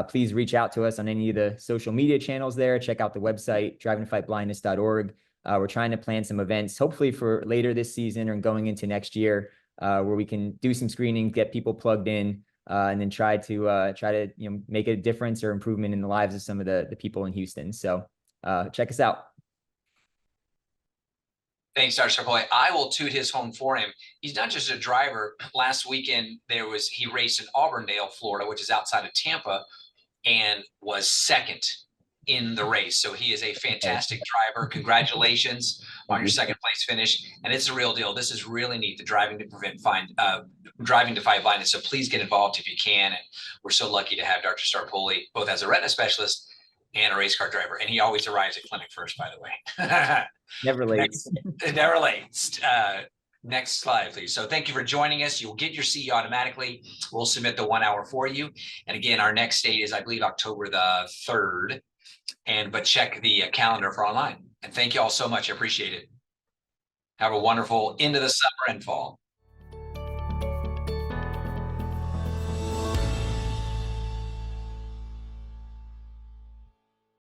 please reach out to us on any of the social media channels there. Check out the website, drivingtofightblindness.org. We're trying to plan some events, hopefully for later this season or going into next year, where we can do some screening, get people plugged in, and then try to make a difference or improvement in the lives of some of the people in Houston. So check us out. Thanks, Dr. Sarpoli. I will toot his home for him. He's not just a driver. Last weekend, he raced in Auburndale, Florida, which is outside of Tampa, and was second in the race. So he is a fantastic driver. Congratulations on your second place finish. And it's a real deal. This is really neat, the Driving to Fight Blindness. So please get involved if you can. And we're so lucky to have Dr. Sarpoli, both as a retina specialist and a race car driver. And he always arrives at clinic first, by the way. Never late. Never late. Next slide, please. So thank you for joining us. You'll get your CE automatically. We'll submit the 1 hour for you. And again, our next date is, I believe, October the 3rd. But check the calendar for online. And thank you all so much. I appreciate it. Have a wonderful end of the summer and fall.